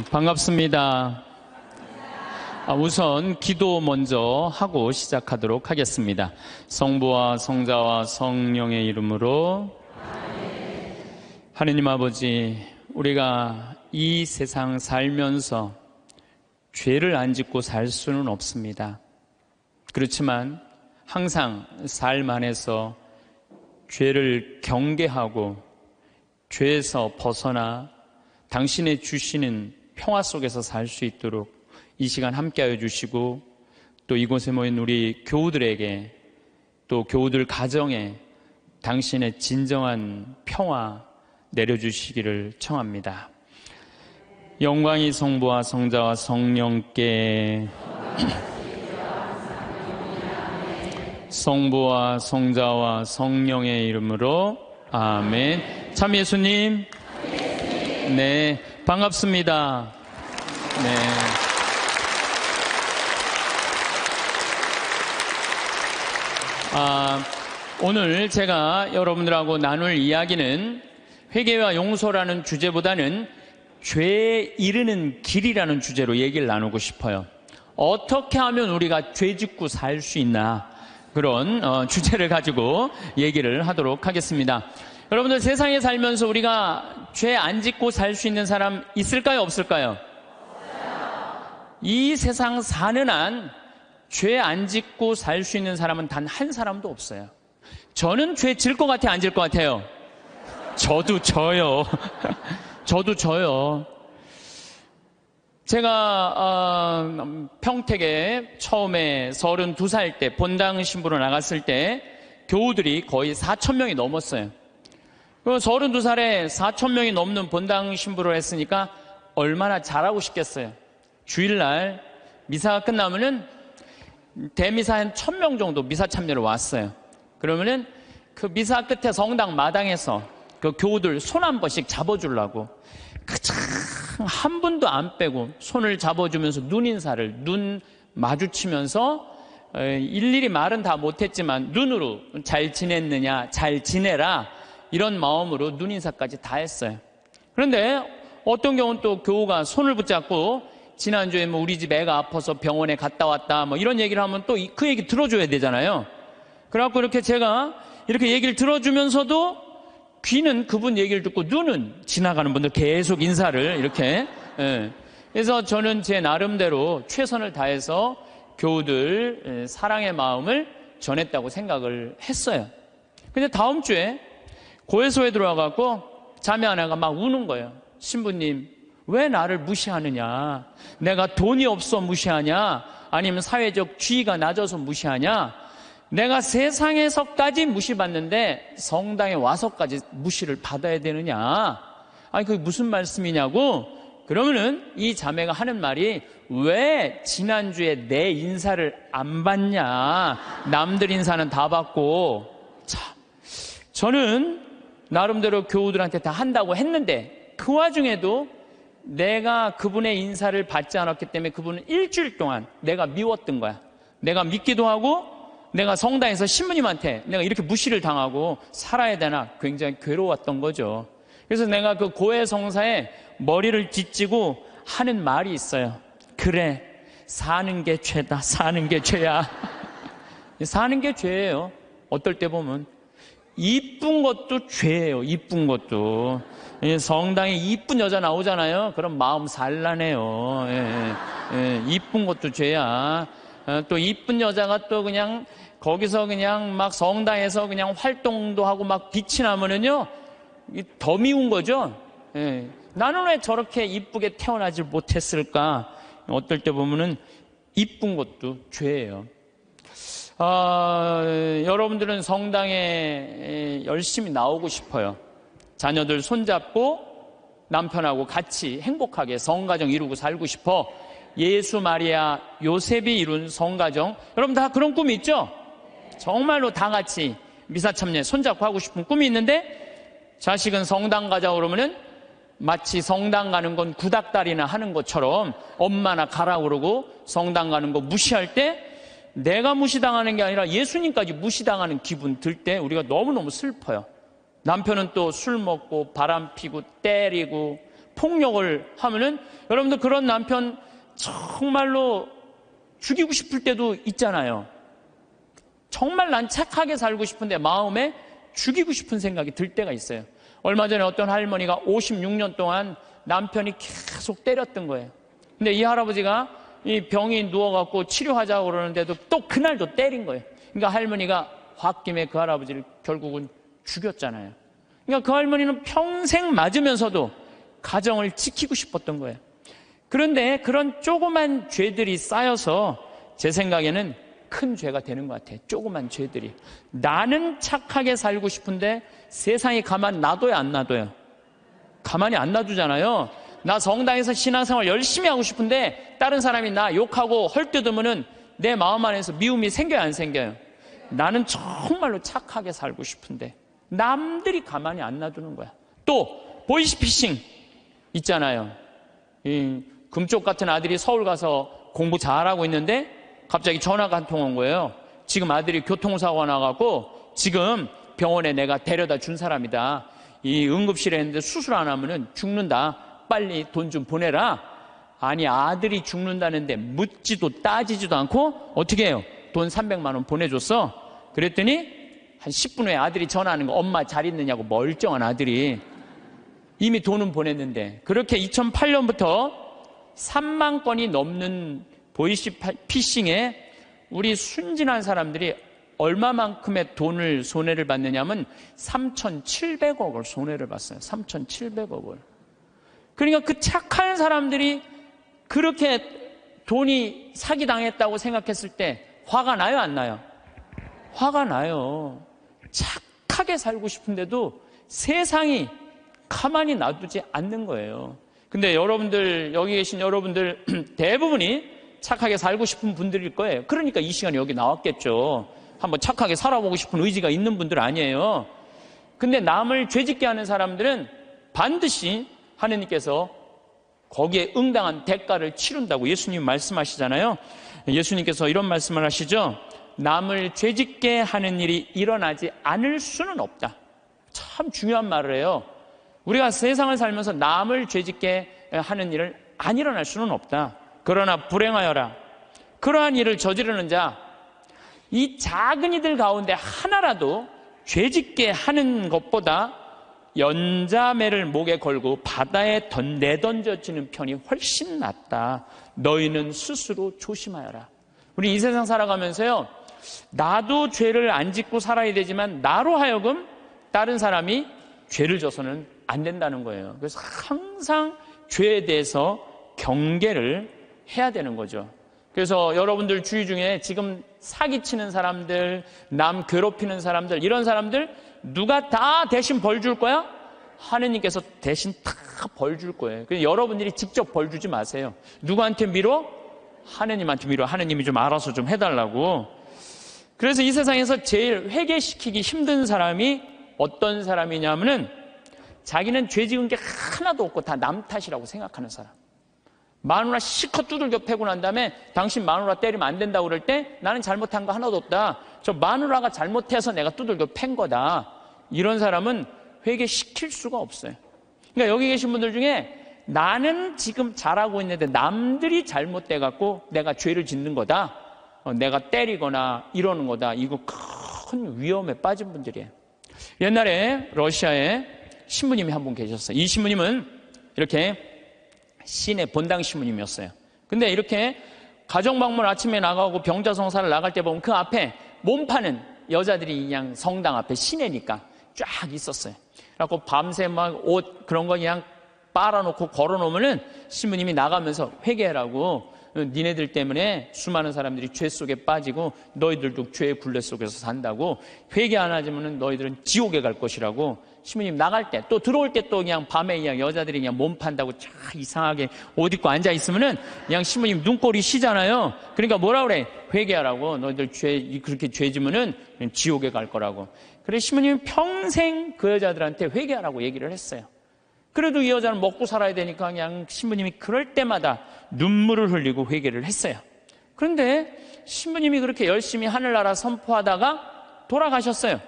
반갑습니다. 우선 기도 먼저 하고 시작하도록 하겠습니다. 성부와 성자와 성령의 이름으로. 하느님 아버지, 우리가 이 세상 살면서 죄를 안 짓고 살 수는 없습니다. 그렇지만 항상 삶 안에서 죄를 경계하고 죄에서 벗어나 당신의 주시는 평화 속에서 살 수 있도록 이 시간 함께하여 주시고, 또 이곳에 모인 우리 교우들에게, 또 교우들 가정에 당신의 진정한 평화 내려주시기를 청합니다. 영광이 성부와 성자와 성령께. 성부와 성자와 성령의 이름으로 아멘. 참 예수님. 네, 반갑습니다. 네. 오늘 제가 여러분들하고 나눌 이야기는 회개와 용서라는 주제보다는 죄에 이르는 길이라는 주제로 얘기를 나누고 싶어요. 어떻게 하면 우리가 죄 짓고 살 수 있나, 그런 주제를 가지고 얘기를 하도록 하겠습니다. 여러분들, 세상에 살면서 우리가 죄 안 짓고 살 수 있는 사람 있을까요, 없을까요? 이 세상 사는 한 죄 안 짓고 살 수 있는 사람은 단 한 사람도 없어요. 저는 죄 질 것 같아요, 안 질 것 같아요? 저도 져요. 저도 져요. 제가 평택에 처음에 32살 때 본당 신부로 나갔을 때 교우들이 거의 4,000명이 넘었어요. 32살에 4,000명이 넘는 본당 신부를 했으니까 얼마나 잘하고 싶겠어요. 주일날 미사가 끝나면은 대미사 한 1,000명 정도 미사 참여를 왔어요. 그러면은 그 미사 끝에 성당 마당에서 그 교우들 손 한 번씩 잡아주려고 한 분도 안 빼고 손을 잡아주면서 눈 마주치면서 일일이 말은 다 못했지만 눈으로 잘 지냈느냐, 잘 지내라, 이런 마음으로 눈인사까지 다 했어요. 그런데 어떤 경우는 또 교우가 손을 붙잡고 지난주에 뭐 우리 집 애가 아파서 병원에 갔다 왔다 뭐 이런 얘기를 하면 또 그 얘기 들어줘야 되잖아요. 그래갖고 이렇게 제가 이렇게 얘기를 들어주면서도 귀는 그분 얘기를 듣고 눈은 지나가는 분들 계속 인사를 이렇게. 그래서 저는 제 나름대로 최선을 다해서 교우들 사랑의 마음을 전했다고 생각을 했어요. 근데 다음 주에 고해소에 들어와갖고 자매 하나가 막 우는 거예요. 신부님, 왜 나를 무시하느냐? 내가 돈이 없어 무시하냐? 아니면 사회적 지위가 낮아서 무시하냐? 내가 세상에서까지 무시받는데 성당에 와서까지 무시를 받아야 되느냐? 아니, 그게 무슨 말씀이냐고? 그러면은 이 자매가 하는 말이, 왜 지난주에 내 인사를 안 받냐? 남들 인사는 다 받고. 참, 저는 나름대로 교우들한테 다 한다고 했는데 그 와중에도 내가 그분의 인사를 받지 않았기 때문에 그분은 일주일 동안 내가 미웠던 거야. 내가 믿기도 하고 내가 성당에서 신부님한테 내가 이렇게 무시를 당하고 살아야 되나 굉장히 괴로웠던 거죠. 그래서 내가 그 고해성사에 머리를 뒤찌고 하는 말이 있어요. 그래, 사는 게 죄다. 사는 게 죄야. 사는 게 죄예요. 어떨 때 보면 이쁜 것도 죄예요. 이쁜 것도. 성당에 이쁜 여자 나오잖아요. 그럼 마음 산란해요. 이쁜 것도 죄야. 또 이쁜 여자가 또 그냥 거기서 그냥 막 성당에서 그냥 활동도 하고 막 빛이 나면은요, 더 미운 거죠. 나는 왜 저렇게 이쁘게 태어나질 못했을까? 어떨 때 보면은 이쁜 것도 죄예요. 여러분들은 성당에 열심히 나오고 싶어요. 자녀들 손잡고 남편하고 같이 행복하게 성가정 이루고 살고 싶어. 예수, 마리아, 요셉이 이룬 성가정, 여러분 다 그런 꿈이 있죠? 정말로 다 같이 미사 참여 손잡고 하고 싶은 꿈이 있는데, 자식은 성당 가자 그러면은 마치 성당 가는 건 구닥다리나 하는 것처럼 엄마나 가라 그러고 성당 가는 거 무시할 때, 내가 무시당하는 게 아니라 예수님까지 무시당하는 기분 들 때 우리가 너무너무 슬퍼요. 남편은 또 술 먹고 바람 피고 때리고 폭력을 하면은 여러분들 그런 남편 정말로 죽이고 싶을 때도 있잖아요. 정말 난 착하게 살고 싶은데 마음에 죽이고 싶은 생각이 들 때가 있어요. 얼마 전에 어떤 할머니가 56년 동안 남편이 계속 때렸던 거예요. 근데 이 할아버지가 이 병이 누워갖고 치료하자고 그러는데도 또 그날도 때린 거예요. 그러니까 할머니가 홧김에 그 할아버지를 결국은 죽였잖아요. 그러니까 그 할머니는 평생 맞으면서도 가정을 지키고 싶었던 거예요. 그런데 그런 조그만 죄들이 쌓여서 제 생각에는 큰 죄가 되는 것 같아요. 조그만 죄들이. 나는 착하게 살고 싶은데 세상이 가만 놔둬요, 안 놔둬요? 가만히 안 놔두잖아요. 나 성당에서 신앙생활 열심히 하고 싶은데 다른 사람이 나 욕하고 헐뜯으면은 내 마음 안에서 미움이 생겨요, 안 생겨요? 나는 정말로 착하게 살고 싶은데 남들이 가만히 안 놔두는 거야. 또 보이스피싱 있잖아요. 이 금쪽 같은 아들이 서울 가서 공부 잘하고 있는데 갑자기 전화가 한 통 온 거예요. 지금 아들이 교통사고가 나갖고 지금 병원에 내가 데려다 준 사람이다. 이 응급실에 있는데 수술 안 하면은 죽는다. 빨리 돈 좀 보내라. 아니, 아들이 죽는다는데 묻지도 따지지도 않고 어떻게 해요? 돈 300만 원 보내줬어. 그랬더니 한 10분 후에 아들이 전화하는 거, 엄마 잘 있느냐고. 멀쩡한 아들이. 이미 돈은 보냈는데. 그렇게 2008년부터 3만 건이 넘는 보이스피싱에 우리 순진한 사람들이 얼마만큼의 돈을 손해를 받느냐면 3,700억을 손해를 봤어요. 3,700억을. 그러니까 그 착한 사람들이 그렇게 돈이 사기당했다고 생각했을 때 화가 나요, 안 나요? 화가 나요. 착하게 살고 싶은데도 세상이 가만히 놔두지 않는 거예요. 근데 여러분들, 여기 계신 여러분들 대부분이 착하게 살고 싶은 분들일 거예요. 그러니까 이 시간에 여기 나왔겠죠. 한번 착하게 살아보고 싶은 의지가 있는 분들 아니에요. 근데 남을 죄짓게 하는 사람들은 반드시 하느님께서 거기에 응당한 대가를 치른다고 예수님 말씀하시잖아요. 예수님께서 이런 말씀을 하시죠. 남을 죄짓게 하는 일이 일어나지 않을 수는 없다. 참 중요한 말을 해요. 우리가 세상을 살면서 남을 죄짓게 하는 일을 안 일어날 수는 없다. 그러나 불행하여라. 그러한 일을 저지르는 자, 이 작은 이들 가운데 하나라도 죄짓게 하는 것보다 연자매를 목에 걸고 바다에 내던져지는 편이 훨씬 낫다. 너희는 스스로 조심하여라. 우리 이 세상 살아가면서요, 나도 죄를 안 짓고 살아야 되지만 나로 하여금 다른 사람이 죄를 져서는 안 된다는 거예요. 그래서 항상 죄에 대해서 경계를 해야 되는 거죠. 그래서 여러분들 주위 중에 지금 사기치는 사람들, 남 괴롭히는 사람들, 이런 사람들 누가 다 대신 벌 줄 거야? 하느님께서 대신 다 벌 줄 거예요. 그래서 여러분들이 직접 벌 주지 마세요. 누구한테 미뤄? 하느님한테 미뤄. 하느님이 좀 알아서 좀 해달라고. 그래서 이 세상에서 제일 회개시키기 힘든 사람이 어떤 사람이냐면은 자기는 죄 지은 게 하나도 없고 다 남 탓이라고 생각하는 사람. 마누라 실컷 두들겨 패고 난 다음에 당신 마누라 때리면 안 된다고 그럴 때 나는 잘못한 거 하나도 없다. 저 마누라가 잘못해서 내가 두들겨 팬 거다. 이런 사람은 회개시킬 수가 없어요. 그러니까 여기 계신 분들 중에 나는 지금 잘하고 있는데 남들이 잘못돼갖고 내가 죄를 짓는 거다. 내가 때리거나 이러는 거다. 이거 큰 위험에 빠진 분들이에요. 옛날에 러시아에 신부님이 한 분 계셨어요. 이 신부님은 이렇게 시내 본당 신부님이었어요. 근데 이렇게 가정방문 아침에 나가고 병자성사를 나갈 때 보면 그 앞에 몸 파는 여자들이 그냥 성당 앞에 시내니까 쫙 있었어요. 그래갖고 밤새 막 옷 그런 거 그냥 빨아놓고 걸어놓으면은 신부님이 나가면서 회개하라고, 니네들 때문에 수많은 사람들이 죄 속에 빠지고 너희들도 죄의 굴레 속에서 산다고, 회개 안 하지면은 너희들은 지옥에 갈 것이라고. 신부님 나갈 때 또 들어올 때 또 그냥 밤에 그냥 여자들이 그냥 몸 판다고 쫙 이상하게 옷 입고 앉아 있으면은 그냥 신부님 눈꼴이 시잖아요. 그러니까 뭐라 그래? 회개하라고. 너희들 그렇게 죄 지면은 지옥에 갈 거라고. 그래서 신부님이 평생 그 여자들한테 회개하라고 얘기를 했어요. 그래도 이 여자는 먹고 살아야 되니까 그냥 신부님이 그럴 때마다 눈물을 흘리고 회개를 했어요. 그런데 신부님이 그렇게 열심히 하늘나라 선포하다가 돌아가셨어요.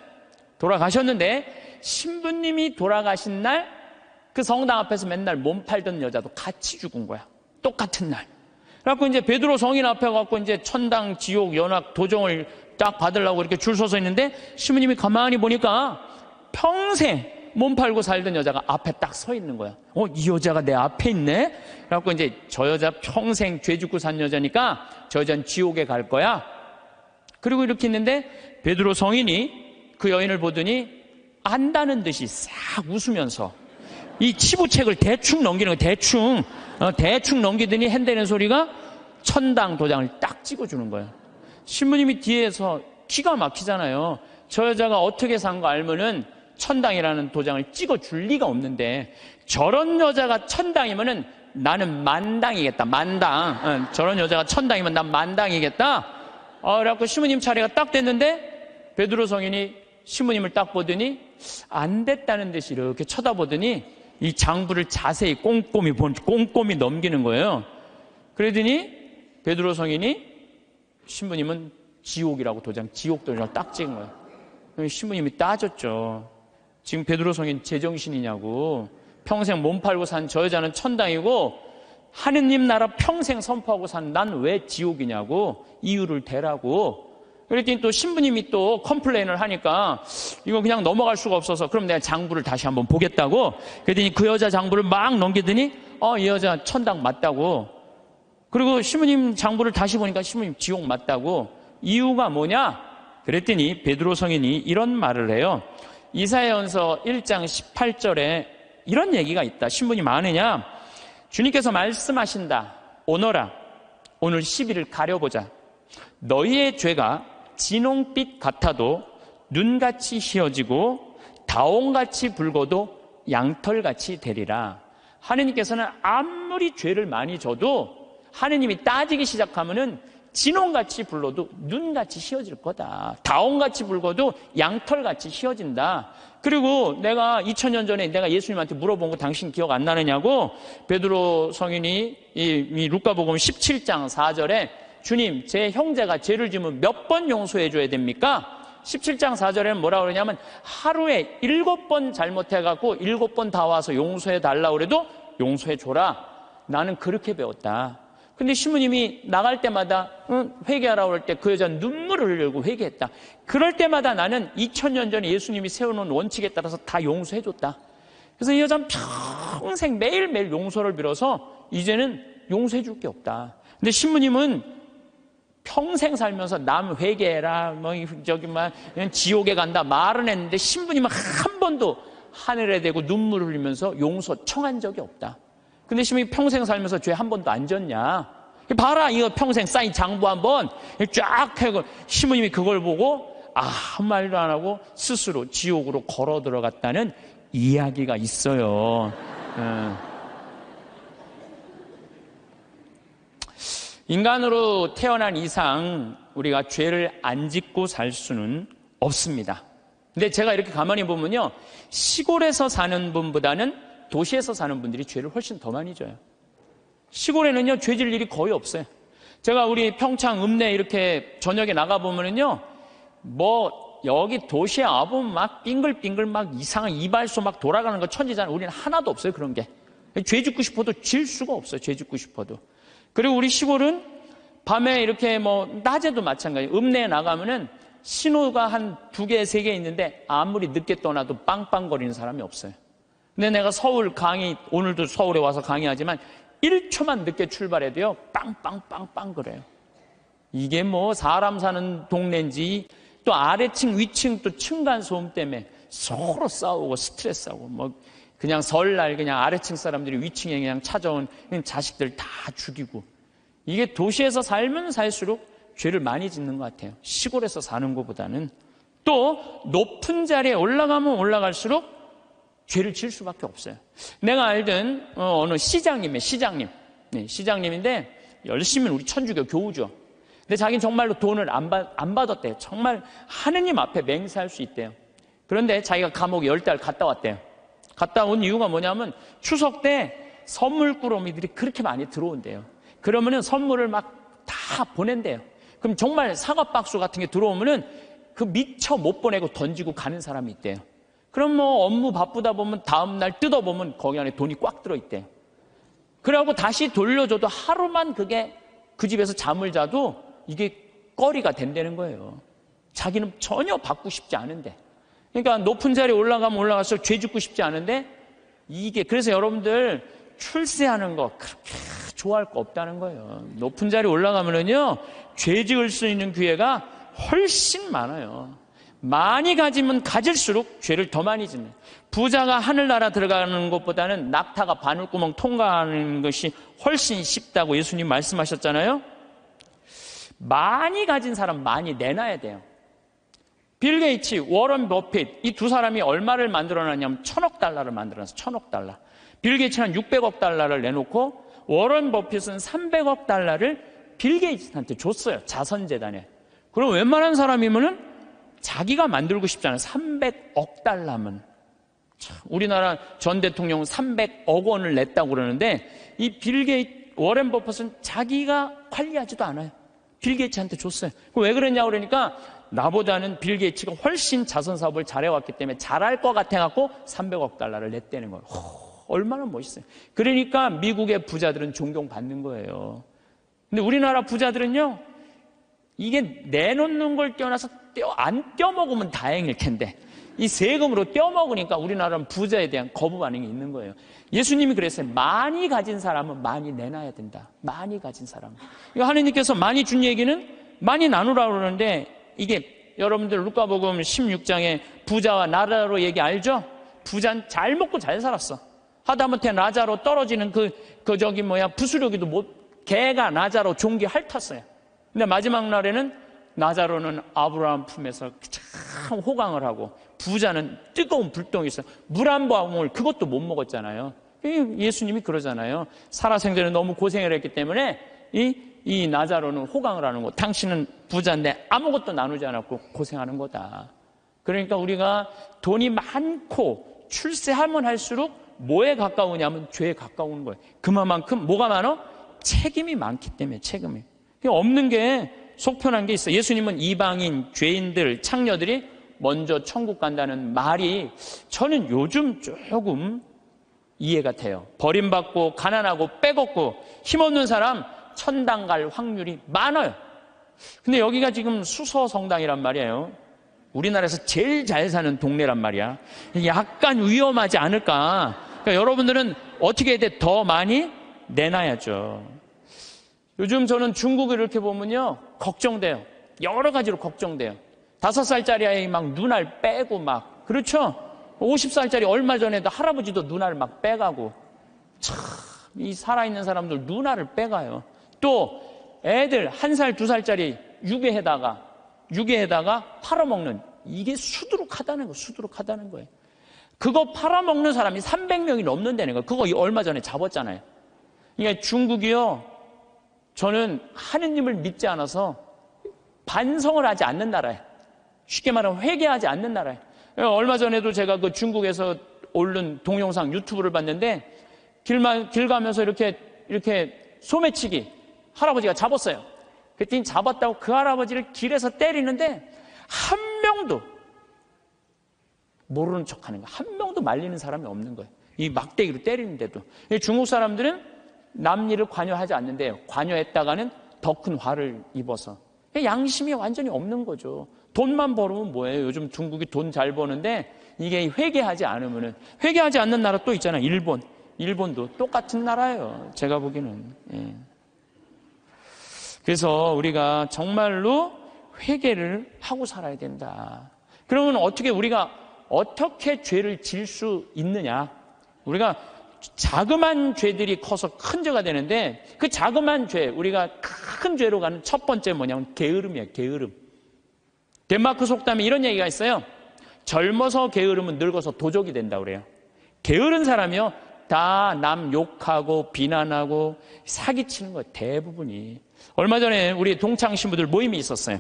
돌아가셨는데 신부님이 돌아가신 날 그 성당 앞에서 맨날 몸 팔던 여자도 같이 죽은 거야. 똑같은 날. 그래갖고 이제 베드로 성인 앞에 가고 이제 천당, 지옥, 연악, 도정을 딱 받으려고 이렇게 줄 서서 있는데 신부님이 가만히 보니까 평생 몸 팔고 살던 여자가 앞에 딱 서 있는 거야. 이 여자가 내 앞에 있네? 그래갖고 이제 저 여자 평생 죄 짓고 산 여자니까 저 여자는 지옥에 갈 거야. 그리고 이렇게 있는데 베드로 성인이 그 여인을 보더니 안다는 듯이 싹 웃으면서 이 치부책을 대충 넘기는 거야. 대충 넘기더니 핸대는 소리가 천당 도장을 딱 찍어주는 거예요. 신부님이 뒤에서 기가 막히잖아요. 저 여자가 어떻게 산 거 알면은 천당이라는 도장을 찍어줄 리가 없는데 저런 여자가 천당이면은 나는 만당이겠다. 만당. 저런 여자가 천당이면 난 만당이겠다. 그래갖고 신부님 차례가 딱 됐는데 베드로 성인이 신부님을 딱 보더니 안 됐다는 듯이 이렇게 쳐다보더니 이 장부를 자세히 꼼꼼히 넘기는 거예요. 그러더니 베드로 성인이 신부님은 지옥이라고 지옥 도장을 딱 찍은 거예요. 신부님이 따졌죠. 지금 베드로 성인 제정신이냐고. 평생 몸 팔고 산 저 여자는 천당이고 하느님 나라 평생 선포하고 산 난 왜 지옥이냐고. 이유를 대라고. 그랬더니 또 신부님이 또 컴플레인을 하니까 이거 그냥 넘어갈 수가 없어서 그럼 내가 장부를 다시 한번 보겠다고. 그랬더니 그 여자 장부를 막 넘기더니 이 여자 천당 맞다고. 그리고 신부님 장부를 다시 보니까 신부님 지옥 맞다고. 이유가 뭐냐? 그랬더니 베드로 성인이 이런 말을 해요. 이사야전서 1장 18절에 이런 얘기가 있다. 신부님 아느냐? 주님께서 말씀하신다. 오너라. 오늘 시비를 가려보자. 너희의 죄가 진홍빛 같아도 눈같이 희어지고 다홍같이 붉어도 양털같이 되리라. 하느님께서는 아무리 죄를 많이 져도 하느님이 따지기 시작하면은 진홍같이 불러도 눈같이 희어질 거다. 다홍같이 붉어도 양털같이 희어진다. 그리고 내가 2000년 전에 내가 예수님한테 물어본 거 당신 기억 안 나느냐고. 베드로 성인이 이 루카복음 17장 4절에 주님, 제 형제가 죄를 지으면 몇 번 용서해 줘야 됩니까? 17장 4절에는 뭐라 그러냐면 하루에 7번 잘못해갖고 7번 다 와서 용서해 달라고 그래도 용서해 줘라. 나는 그렇게 배웠다. 근데 신부님이 나갈 때마다 회개하라고 할 때 그 여자는 눈물을 흘리고 회개했다. 그럴 때마다 나는 2000년 전에 예수님이 세워놓은 원칙에 따라서 다 용서해 줬다. 그래서 이 여자는 평생 매일매일 용서를 빌어서 이제는 용서해 줄 게 없다. 근데 신부님은 평생 살면서 남 회개해라, 지옥에 간다 말은 했는데 신부님은 한 번도 하늘에 대고 눈물을 흘리면서 용서 청한 적이 없다. 근데 신부님이 평생 살면서 죄 한 번도 안 졌냐? 봐라, 이거 평생 쌓인 장부 한번 쫙 해고 신부님이 그걸 보고 한 말도 안 하고 스스로 지옥으로 걸어 들어갔다는 이야기가 있어요. 인간으로 태어난 이상 우리가 죄를 안 짓고 살 수는 없습니다. 근데 제가 이렇게 가만히 보면요, 시골에서 사는 분보다는 도시에서 사는 분들이 죄를 훨씬 더 많이 져요. 시골에는요, 죄 질 일이 거의 없어요. 제가 우리 평창, 읍내 이렇게 저녁에 나가보면은요, 여기 도시에 와보면 막 빙글빙글 막 이상한 이발소 막 돌아가는 거 천지잖아요. 우리는 하나도 없어요, 그런 게. 죄 짓고 싶어도 질 수가 없어요, 죄 짓고 싶어도. 그리고 우리 시골은 밤에 이렇게 낮에도 마찬가지예요. 읍내에 나가면은 신호가 한 2개, 3개 있는데 아무리 늦게 떠나도 빵빵거리는 사람이 없어요. 근데 내가 서울 강의, 오늘도 서울에 와서 강의하지만 1초만 늦게 출발해도요, 빵빵빵빵 그래요. 이게 사람 사는 동네인지 또 아래층, 위층 또 층간소음 때문에 서로 싸우고 스트레스하고 그냥 설날 그냥 아래층 사람들이 위층에 그냥 찾아온 자식들 다 죽이고. 이게 도시에서 살면 살수록 죄를 많이 짓는 것 같아요. 시골에서 사는 것보다는. 또 높은 자리에 올라가면 올라갈수록 죄를 지을 수밖에 없어요. 내가 알던 어느 시장님. 네, 시장님인데 열심히 우리 천주교 교우죠. 근데 자기는 정말로 돈을 안 받았대요. 정말 하느님 앞에 맹세할 수 있대요. 그런데 자기가 감옥에 10달 갔다 왔대요. 갔다 온 이유가 뭐냐면 추석 때 선물 꾸러미들이 그렇게 많이 들어온대요. 그러면은 선물을 막 다 보낸대요. 그럼 정말 사과 박스 같은 게 들어오면은 그 미처 못 보내고 던지고 가는 사람이 있대요. 그럼 뭐 업무 바쁘다 보면 다음날 뜯어보면 거기 안에 돈이 꽉 들어있대요. 그래갖고 다시 돌려줘도 하루만 그게 그 집에서 잠을 자도 이게 꺼리가 된다는 거예요. 자기는 전혀 받고 싶지 않은데. 그러니까 높은 자리에 올라가면 올라갈수록 죄 짓고 싶지 않은데 이게 그래서 여러분들 출세하는 거 그렇게 좋아할 거 없다는 거예요. 높은 자리에 올라가면은요 죄 지을 수 있는 기회가 훨씬 많아요. 많이 가지면 가질수록 죄를 더 많이 짓는. 부자가 하늘나라 들어가는 것보다는 낙타가 바늘구멍 통과하는 것이 훨씬 쉽다고 예수님 말씀하셨잖아요. 많이 가진 사람 많이 내놔야 돼요. 빌 게이츠, 워런 버핏 이 두 사람이 얼마를 만들어놨냐면 1,000억 달러를 만들어놨어요. 1,000억 달러. 빌 게이츠는 600억 달러를 내놓고 워런 버핏은 300억 달러를 빌 게이츠한테 줬어요. 자선재단에. 그럼 웬만한 사람이면은 자기가 만들고 싶잖아요. 300억 달러면. 참, 우리나라 전 대통령 300억 원을 냈다고 그러는데 이 빌 게이츠, 워런 버핏은 자기가 관리하지도 않아요. 빌 게이츠한테 줬어요. 왜 그랬냐고 그러니까 나보다는 빌 게이츠가 훨씬 자선 사업을 잘해왔기 때문에 잘할 것 같아갖고 300억 달러를 냈다는 거예요. 얼마나 멋있어요. 그러니까 미국의 부자들은 존경받는 거예요. 근데 우리나라 부자들은요, 이게 내놓는 걸 떼어놔서 안 떼어먹으면 다행일 텐데, 이 세금으로 떼어먹으니까 우리나라는 부자에 대한 거부 반응이 있는 거예요. 예수님이 그랬어요. 많이 가진 사람은 많이 내놔야 된다. 많이 가진 사람. 하느님께서 많이 준 얘기는 많이 나누라고 그러는데, 이게 여러분들 루카복음 16장에 부자와 나라로 얘기 알죠? 부자는 잘 먹고 잘 살았어. 하다못해 나자로 떨어지는 부스러기도 개가 나자로 종기 핥았어요. 근데 마지막 날에는 나자로는 아브라함 품에서 참 호강을 하고 부자는 뜨거운 불똥이 있어요. 물 한 방울 그것도 못 먹었잖아요. 예수님이 그러잖아요. 살아생전에 너무 고생을 했기 때문에 이 나자로는 호강을 하는 거. 당신은 부자인데 아무것도 나누지 않았고 고생하는 거다. 그러니까 우리가 돈이 많고 출세하면 할수록 뭐에 가까우냐면 죄에 가까운 거예요. 그만큼 뭐가 많아? 책임이 많기 때문에 책임이. 없는 게 속편한 게 있어요. 예수님은 이방인, 죄인들, 창녀들이 먼저 천국 간다는 말이 저는 요즘 조금 이해가 돼요. 버림받고 가난하고 빼곡고 힘없는 사람 천당 갈 확률이 많아요. 근데 여기가 지금 수서성당이란 말이에요. 우리나라에서 제일 잘 사는 동네란 말이야. 약간 위험하지 않을까. 그러니까 여러분들은 어떻게 해야 돼? 더 많이 내놔야죠. 요즘 저는 중국을 이렇게 보면요 걱정돼요. 여러 가지로 걱정돼요. 5살짜리 아이 막 눈알 빼고 막 그렇죠? 50살짜리 얼마 전에도 할아버지도 눈알 막 빼가고 참 이 살아있는 사람들 눈알을 빼가요. 또 애들 1살 2살짜리 유괴에다가 팔아먹는 이게 수두룩하다는 거예요. 그거 팔아먹는 사람이 300명이 넘는다는 거예요. 그거 얼마 전에 잡았잖아요. 그러니까 중국이요, 저는 하느님을 믿지 않아서 반성을 하지 않는 나라예요. 쉽게 말하면 회개하지 않는 나라예요. 얼마 전에도 제가 그 중국에서 올린 동영상 유튜브를 봤는데 길 가면서 이렇게 소매치기 할아버지가 잡았어요. 그랬더니 잡았다고 그 할아버지를 길에서 때리는데 한 명도 모르는 척하는 거예요. 한 명도 말리는 사람이 없는 거예요. 이 막대기로 때리는데도. 중국 사람들은 남 일을 관여하지 않는데 관여했다가는 더 큰 화를 입어서 양심이 완전히 없는 거죠. 돈만 벌으면 뭐예요? 요즘 중국이 돈 잘 버는데 이게 회개하지 않으면은 회개하지 않는 나라 또 있잖아요. 일본도 똑같은 나라예요. 제가 보기에는. 예. 그래서 우리가 정말로 회개를 하고 살아야 된다. 그러면 우리가 어떻게 죄를 질 수 있느냐? 우리가 자그만 죄들이 커서 큰 죄가 되는데 그 자그만 죄, 우리가 큰 죄로 가는 첫 번째 뭐냐면 게으름이에요. 게으름. 덴마크 속담에 이런 얘기가 있어요. 젊어서 게으름은 늙어서 도적이 된다고 그래요. 게으른 사람이요 다 남 욕하고 비난하고 사기치는 거예요. 대부분이. 얼마 전에 우리 동창 신부들 모임이 있었어요.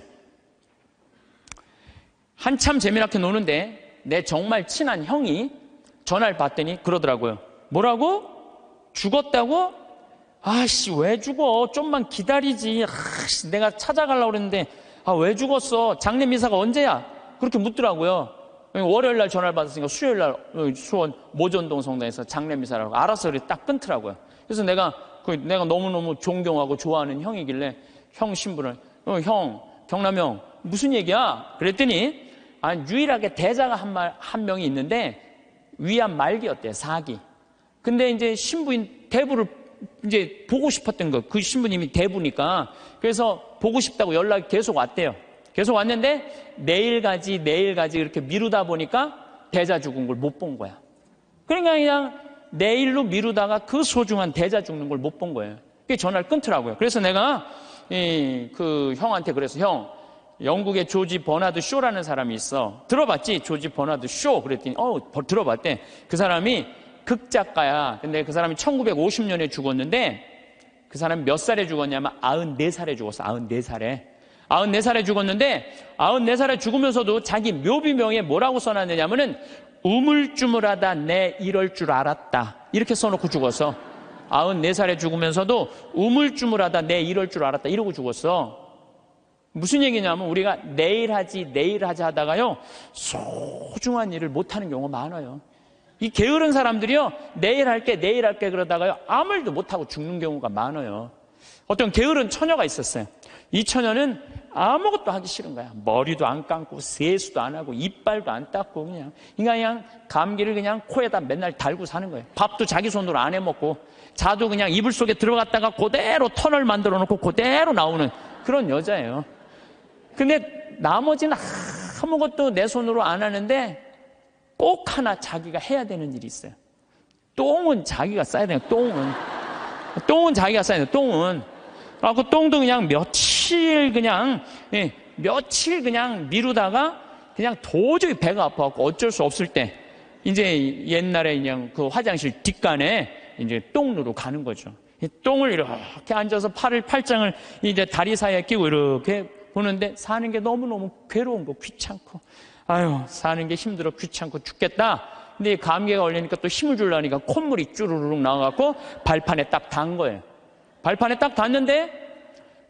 한참 재미나게 노는데 내 정말 친한 형이 전화를 받더니 그러더라고요. 뭐라고? 죽었다고? 아씨 왜 죽어? 좀만 기다리지. 아씨 내가 찾아가려고 그랬는데 왜 죽었어? 장례 미사가 언제야? 그렇게 묻더라고요. 월요일 날 전화를 받았으니까 수요일 날 수원 모전동 성당에서 장례미사라고 알아서 딱 끊더라고요. 그래서 내가 너무너무 존경하고 좋아하는 형이길래 형 신부를 형 경남 형 무슨 얘기야? 그랬더니 유일하게 대자가 한 명이 있는데 위암 말기였대요. 4기. 근데 이제 신부인 대부를 이제 보고 싶었던 거. 그 신부님이 대부니까. 그래서 보고 싶다고 연락이 계속 왔대요. 계속 왔는데 내일 가지 이렇게 미루다 보니까 대자 죽은 걸 못 본 거야. 그러니까 그냥 내일로 미루다가 그 소중한 대자 죽는 걸 못 본 거예요. 그게 전화를 끊더라고요. 그래서 내가 그 형한테 그래서 형 영국의 조지 버나드 쇼라는 사람이 있어. 들어봤지? 조지 버나드 쇼. 그랬더니 들어봤대. 그 사람이 극작가야. 근데 그 사람이 1950년에 죽었는데 그 사람이 몇 살에 죽었냐면 94살에 죽었어. 94살에. 94살에 죽었는데 94살에 죽으면서도 자기 묘비명에 뭐라고 써놨느냐면은 우물쭈물하다 내 이럴 줄 알았다. 이렇게 써놓고 죽었어. 94살에 죽으면서도 우물쭈물하다 내 이럴 줄 알았다. 이러고 죽었어. 무슨 얘기냐면 우리가 내일 하지 하다가요 소중한 일을 못하는 경우가 많아요. 이 게으른 사람들이요 내일 할게 그러다가요 아무 일도 못하고 죽는 경우가 많아요. 어떤 게으른 처녀가 있었어요. 이 처녀는 아무것도 하기 싫은 거야. 머리도 안 감고 세수도 안 하고 이빨도 안 닦고 그냥 감기를 그냥 코에다 맨날 달고 사는 거예요. 밥도 자기 손으로 안 해먹고 자도 그냥 이불 속에 들어갔다가 그대로 터널 만들어 놓고 그대로 나오는 그런 여자예요. 근데 나머지는 아무것도 내 손으로 안 하는데 꼭 하나 자기가 해야 되는 일이 있어요. 똥은 자기가 싸야 돼요. 똥은 자기가 싸야 돼요. 똥은. 그 똥도 그냥 며칠 그냥 미루다가 그냥 도저히 배가 아파갖고 어쩔 수 없을 때 이제 옛날에 그냥 그 화장실 뒷간에 이제 똥누로 가는 거죠. 똥을 이렇게 앉아서 팔짱을 이제 다리 사이에 끼고 이렇게 보는데 사는 게 너무너무 괴로운 거, 귀찮고. 사는 게 힘들어, 귀찮고 죽겠다. 근데 감기가 걸리니까 또 힘을 주려니까 콧물이 쭈루룩 나와갖고 발판에 딱 닿은 거예요. 발판에 딱 닿는데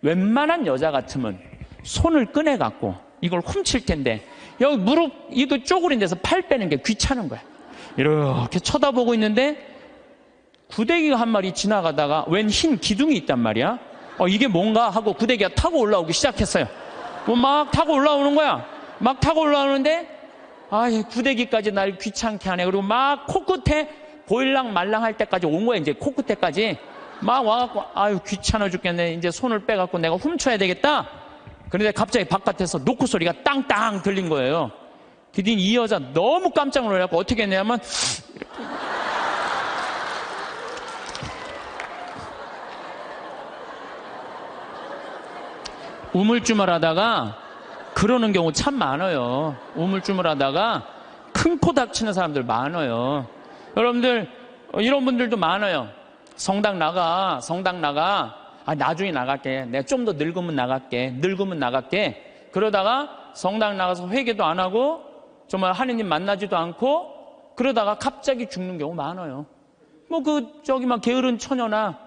웬만한 여자 같으면 손을 꺼내갖고 이걸 훔칠 텐데 여기 무릎 이거 쪼그린 데서 팔 빼는 게 귀찮은 거야. 이렇게 쳐다보고 있는데 구데기가 한 마리 지나가다가 웬 흰 기둥이 있단 말이야. 이게 뭔가 하고 구데기가 타고 올라오기 시작했어요. 막 타고 올라오는 거야. 막 타고 올라오는데 구데기까지 날 귀찮게 하네. 그리고 막 코끝에 보일랑 말랑 할 때까지 온 거야. 이제 코끝에까지 막 와갖고 귀찮아 죽겠네. 이제 손을 빼갖고 내가 훔쳐야 되겠다. 그런데 갑자기 바깥에서 노크 소리가 땅땅 들린 거예요. 그랬더니 이 여자 너무 깜짝 놀라갖고 어떻게 했냐면 우물쭈물하다가 그러는 경우 참 많아요. 우물쭈물하다가 큰 코 닥치는 사람들 많아요. 여러분들 이런 분들도 많아요. 성당 나가. 나중에 나갈게. 내가 좀 더 늙으면 나갈게. 그러다가 성당 나가서 회개도 안 하고 정말 하느님 만나지도 않고 그러다가 갑자기 죽는 경우 많아요. 막 게으른 처녀나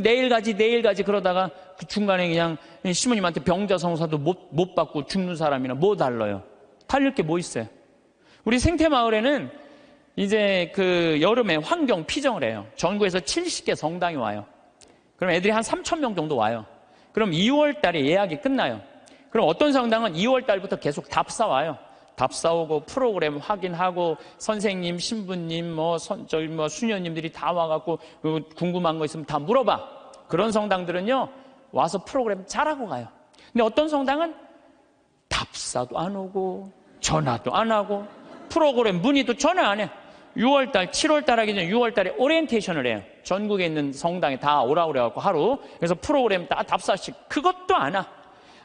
내일 가지 그러다가 그 중간에 그냥 시모님한테 병자성사도 못 받고 죽는 사람이나 뭐 달라요? 달릴 게 뭐 있어요? 우리 생태마을에는 이제 그 여름에 환경 피정을 해요. 전국에서 70개 성당이 와요. 그럼 애들이 한 3,000명 정도 와요. 그럼 2월 달에 예약이 끝나요. 그럼 어떤 성당은 2월 달부터 계속 답사 와요. 답사 오고 프로그램 확인하고 선생님, 신부님, 수녀님들이 다 와갖고 궁금한 거 있으면 다 물어봐. 그런 성당들은요 와서 프로그램 잘하고 가요. 근데 어떤 성당은 답사도 안 오고 전화도 안 하고 프로그램 문의도 전혀 안 해. 6월달, 7월달 하기 전에 6월달에 오리엔테이션을 해요. 전국에 있는 성당에 다 오라 그래갖고 하루. 그래서 프로그램 다 답사식. 그것도 안 와.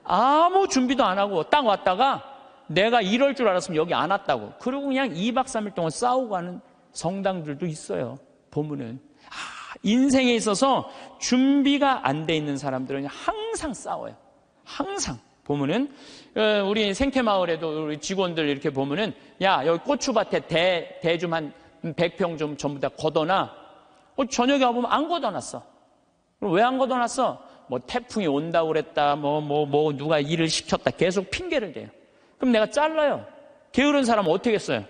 아무 준비도 안 하고 딱 왔다가 내가 이럴 줄 알았으면 여기 안 왔다고. 그리고 그냥 2박 3일 동안 싸우고 가는 성당들도 있어요. 보면은. 인생에 있어서 준비가 안 돼 있는 사람들은 항상 싸워요. 항상. 보면은 우리 생태마을에도 우리 직원들 이렇게 보면은 야 여기 고추밭에 대 좀 한 100평 좀 전부 다 걷어놔. 저녁에 와보면 안 걷어놨어. 왜 안 걷어놨어? 태풍이 온다고 그랬다 뭐 누가 일을 시켰다 계속 핑계를 대요. 그럼 내가 잘라요. 게으른 사람은 어떻게 했어요?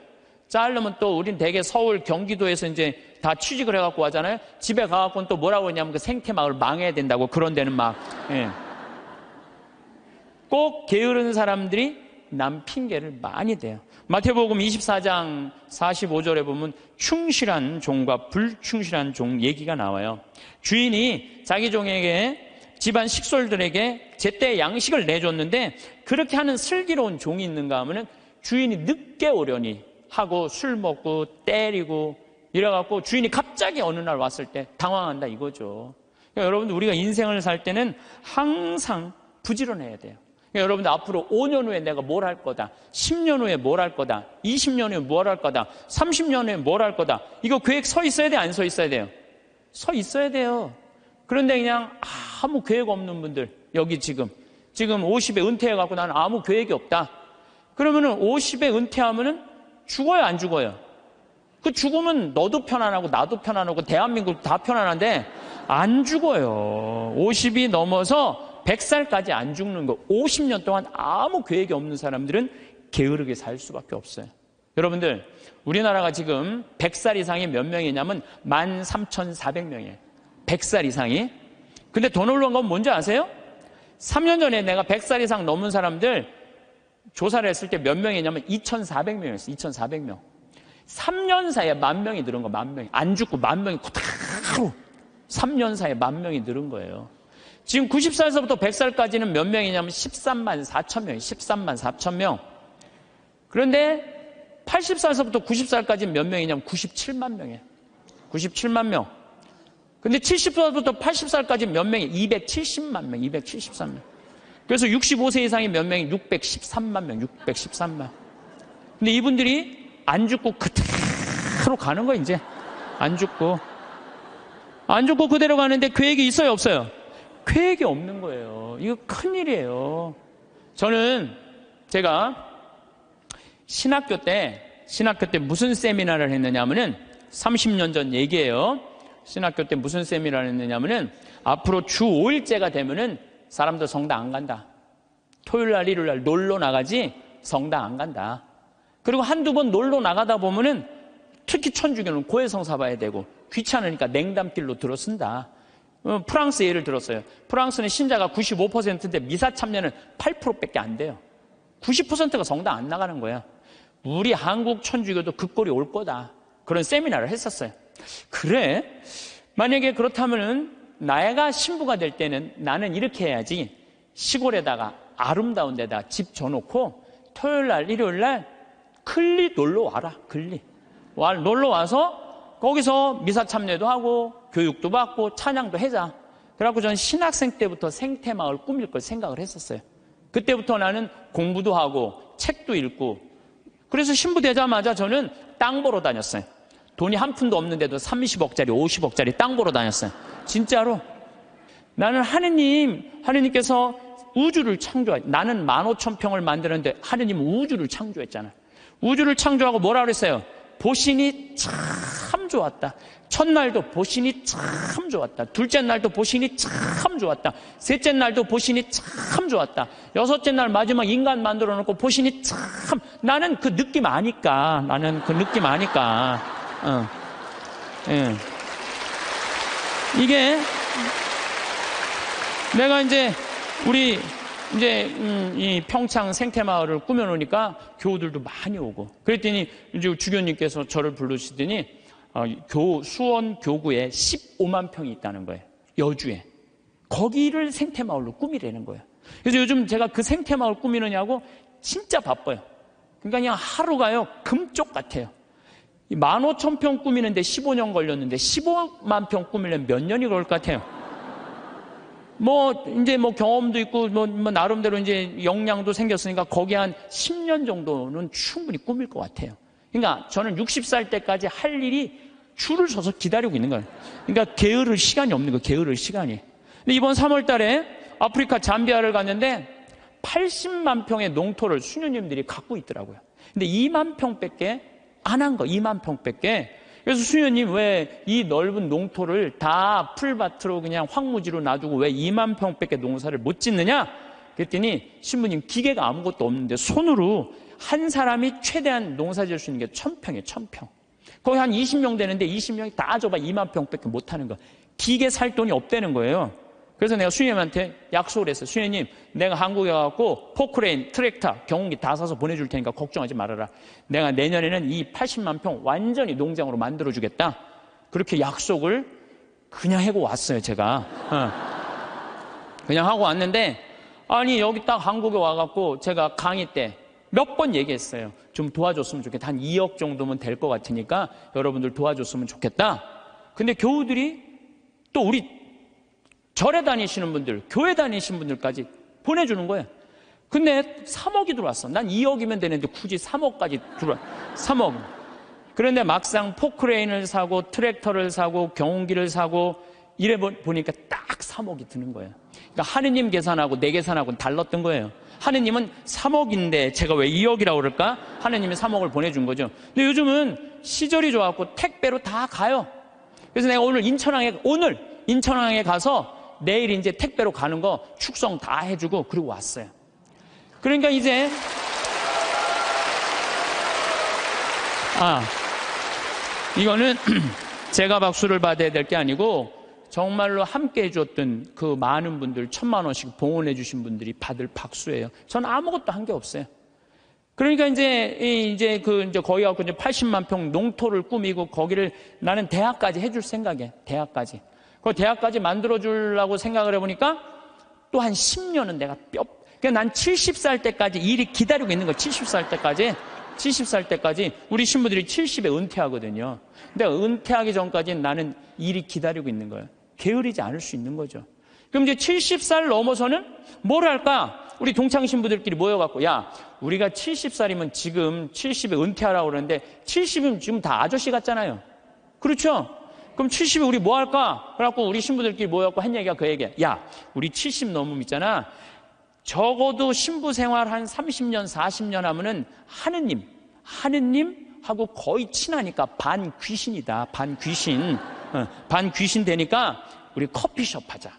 자르면 또 우린 대개 서울, 경기도에서 이제 다 취직을 해갖고 하잖아요. 집에 가갖고는 또 뭐라고 했냐면 그 생태마을 망해야 된다고 그런 데는 막. 예. 꼭 게으른 사람들이 남 핑계를 많이 대요. 마태복음 24장 45절에 보면 충실한 종과 불충실한 종 얘기가 나와요. 주인이 자기 종에게 집안 식솔들에게 제때 양식을 내줬는데 그렇게 하는 슬기로운 종이 있는가 하면은 주인이 늦게 오려니 하고 술 먹고 때리고 이래갖고 주인이 갑자기 어느 날 왔을 때 당황한다 이거죠. 그러니까 여러분들 우리가 인생을 살 때는 항상 부지런해야 돼요. 그러니까 여러분들 앞으로 5년 후에 내가 뭘 할 거다, 10년 후에 뭘 할 거다, 20년 후에 뭘 할 거다, 30년 후에 뭘 할 거다, 이거 계획 서 있어야 돼, 안 서 있어야 돼요? 서 있어야 돼요. 그런데 그냥 아무 계획 없는 분들, 여기 지금 50에 은퇴해갖고 나는 아무 계획이 없다. 그러면은 50에 은퇴하면은 죽어요, 안 죽어요? 그 죽으면 너도 편안하고 나도 편안하고 대한민국 다 편안한데 안 죽어요. 50이 넘어서 100살까지 안 죽는 거. 50년 동안 아무 계획이 없는 사람들은 게으르게 살 수밖에 없어요. 여러분들, 우리나라가 지금 100살 이상이 몇 명이냐면 13,400명이에요. 100살 이상이. 근데 더 놀라운 건 뭔지 아세요? 3년 전에 내가 100살 이상 넘은 사람들 조사를 했을 때 몇 명이냐면 2,400명이었어요. 2,400명. 3년 사이에 10,000명이 늘은 거, 10,000명이. 안 죽고 10,000명이 그대로 3년 사이에 10,000명이 늘은 거예요. 지금 90살에서부터 100살까지는 몇 명이냐면 13만 4천 명이에요. 13만 4천 명. 그런데 80살에서부터 90살까지는 몇 명이냐면 97만 명이에요. 97만 명. 근데 70살부터 80살까지 몇 명이 270만 명, 273명. 그래서 65세 이상이 몇 명이 613만 명, 613만. 근데 이분들이 안 죽고 그대로 가는 거예요, 이제. 안 죽고 그대로 가는데 계획이 있어요, 없어요? 계획이 없는 거예요. 이거 큰일이에요. 저는 제가 신학교 때 무슨 세미나를 했느냐면은 30년 전 얘기예요. 신학교 때 무슨 세미나를 했느냐면은 앞으로 주 5일째가 되면은 사람들 성당 안 간다. 토요일 날, 일요일 날 놀러 나가지 성당 안 간다. 그리고 한두 번 놀러 나가다 보면은 특히 천주교는 고해성사 봐야 되고 귀찮으니까 냉담길로 들어선다. 프랑스 예를 들었어요. 프랑스는 신자가 95%인데 미사 참여는 8%밖에 안 돼요. 90%가 성당 안 나가는 거야. 우리 한국 천주교도 그 꼴이 올 거다. 그런 세미나를 했었어요. 그래? 만약에 그렇다면은 내가 신부가 될 때는 나는 이렇게 해야지. 시골에다가 아름다운 데다 집 줘놓고 토요일 날, 일요일 날 클리 놀러 와라. 클리. 놀러 와서 거기서 미사 참여도 하고 교육도 받고 찬양도 해자. 그래갖고 저는 신학생 때부터 생태마을 꾸밀 걸 생각을 했었어요. 그때부터 나는 공부도 하고 책도 읽고. 그래서 신부 되자마자 저는 땅 보러 다녔어요. 돈이 한 푼도 없는데도 30억짜리 50억짜리 땅 보러 다녔어요. 진짜로. 나는 하느님께서 우주를 나는 15,000평을 만드는데 하느님은 우주를 창조했잖아요. 우주를 창조하고 뭐라 그랬어요? 보신이 참 좋았다. 첫날도 보신이 참 좋았다. 둘째 날도 보신이 참 좋았다. 셋째 날도 보신이 참 좋았다. 여섯째 날 마지막 인간 만들어 놓고 보신이 참. 나는 그 느낌 아니까. 예. 이게 내가 이제 이 평창 생태마을을 꾸며놓으니까 교우들도 많이 오고. 그랬더니 이제 주교님께서 저를 부르시더니 수원 교구에 15만 평이 있다는 거예요. 여주에. 거기를 생태마을로 꾸미라는 거예요. 그래서 요즘 제가 그 생태마을 꾸미느냐고 진짜 바빠요. 그러니까 그냥 하루가요 금쪽 같아요. 15,000평 꾸미는데 15년 걸렸는데 15만 평 꾸미려면 몇 년이 걸릴 것 같아요. 이제 경험도 있고, 나름대로 이제 역량도 생겼으니까 거기 한 10년 정도는 충분히 꾸밀 것 같아요. 그러니까 저는 60살 때까지 할 일이 줄을 서서 기다리고 있는 거예요. 그러니까 게으를 시간이 없는 거예요, 게으를 시간이. 근데 이번 3월 달에 아프리카 잠비아를 갔는데 80만 평의 농토를 수녀님들이 갖고 있더라고요. 근데 2만 평밖에 안 한 거, 2만 평밖에. 그래서 수녀님 왜 이 넓은 농토를 다 풀밭으로 그냥 황무지로 놔두고 왜 2만 평밖에 농사를 못 짓느냐? 그랬더니 신부님 기계가 아무것도 없는데 손으로 한 사람이 최대한 농사 지을 수 있는 게 1000평이에요. 1000평. 거기 한 20명 되는데 20명이 다 줘봐 2만 평밖에 못하는 거. 기계 살 돈이 없다는 거예요. 그래서 내가 수녀님한테 약속을 했어요. 수녀님, 내가 한국에 가갖고 포크레인, 트랙터, 경운기 다 사서 보내줄 테니까 걱정하지 말아라. 내가 내년에는 이 80만 평 완전히 농장으로 만들어주겠다. 그렇게 약속을 그냥 하고 왔어요, 제가. 그냥 하고 왔는데, 아니, 여기 딱 한국에 와갖고 제가 강의 때 몇 번 얘기했어요. 좀 도와줬으면 좋겠다. 한 2억 정도면 될 것 같으니까 여러분들 도와줬으면 좋겠다. 근데 교우들이 또 우리 절에 다니시는 분들, 교회 다니시는 분들까지 보내주는 거예요. 근데 3억이 들어왔어. 난 2억이면 되는데 굳이 3억까지 들어와. 3억. 그런데 막상 포크레인을 사고 트랙터를 사고 경운기를 사고 이래 보니까 딱 3억이 드는 거예요. 그러니까 하느님 계산하고 내 계산하고는 달랐던 거예요. 하느님은 3억인데 제가 왜 2억이라고 그럴까? 하느님이 3억을 보내준 거죠. 근데 요즘은 시절이 좋아갖고 택배로 다 가요. 그래서 내가 오늘 인천항에 가서 내일 이제 택배로 가는 거 축성 다 해주고 그리고 왔어요. 그러니까 이제 이거는 제가 박수를 받아야 될 게 아니고 정말로 함께 해줬던 그 많은 분들 1000만 원씩 봉헌해 주신 분들이 받을 박수예요. 저는 아무것도 한 게 없어요. 그러니까 이제 거기 갖고 이제 80만 평 농토를 꾸미고 거기를 나는 대학까지 해줄 생각이에요. 대학까지. 그 대학까지 만들어 주려고 생각을 해보니까 또 한 10년은 내가 그러니까 난 70살 때까지 일이 기다리고 있는 거예요. 70살 때까지 우리 신부들이 70에 은퇴하거든요. 근데 은퇴하기 전까지는 나는 일이 기다리고 있는 거예요. 게으르지 않을 수 있는 거죠. 그럼 이제 70살 넘어서는 뭘 할까? 우리 동창 신부들끼리 모여갖고 야, 우리가 70살이면 지금 70에 은퇴하라고 그러는데 70이면 지금 다 아저씨 같잖아요. 그렇죠? 그럼 70에 우리 뭐 할까? 그래갖고 우리 신부들끼리 모여갖고 한 얘기가 그 얘기야. 야, 우리 70 넘으면 있잖아. 적어도 신부 생활 한 30년, 40년 하면은 하느님하고 거의 친하니까 반 귀신이다. 반 귀신 되니까 우리 커피숍 하자.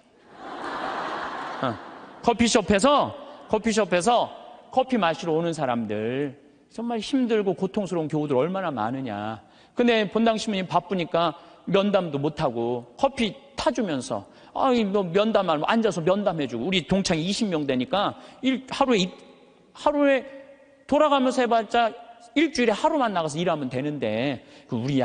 커피숍에서 커피 마시러 오는 사람들 정말 힘들고 고통스러운 교우들 얼마나 많으냐. 근데 본당 신부님 바쁘니까 면담도 못하고 커피 타주면서 너 면담하면 앉아서 면담해주고 우리 동창이 20명 되니까 하루에 돌아가면서 해봤자 일주일에 하루만 나가서 일하면 되는데 우리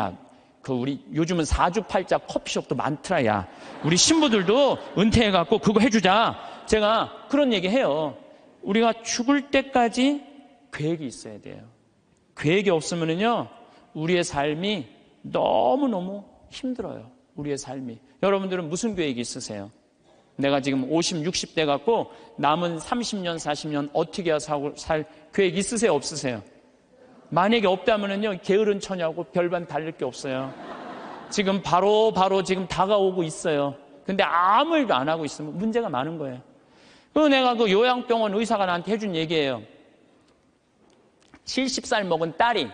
요즘은 사주팔자 커피숍도 많더라. 야, 우리 신부들도 은퇴해갖고 그거 해주자. 제가 그런 얘기 해요. 우리가 죽을 때까지 계획이 있어야 돼요. 계획이 없으면은요 우리의 삶이 너무너무 힘들어요. 우리의 삶이. 여러분들은 무슨 계획이 있으세요? 내가 지금 50, 60대 갖고 남은 30년, 40년 어떻게 살 계획 있으세요? 없으세요? 만약에 없다면은요 게으른 처냐고 별반 다를 게 없어요. 지금 바로 지금 다가오고 있어요. 근데 아무 일도 안 하고 있으면 문제가 많은 거예요. 그리고 내가 그 요양병원 의사가 나한테 해준 얘기예요. 70살 먹은 딸이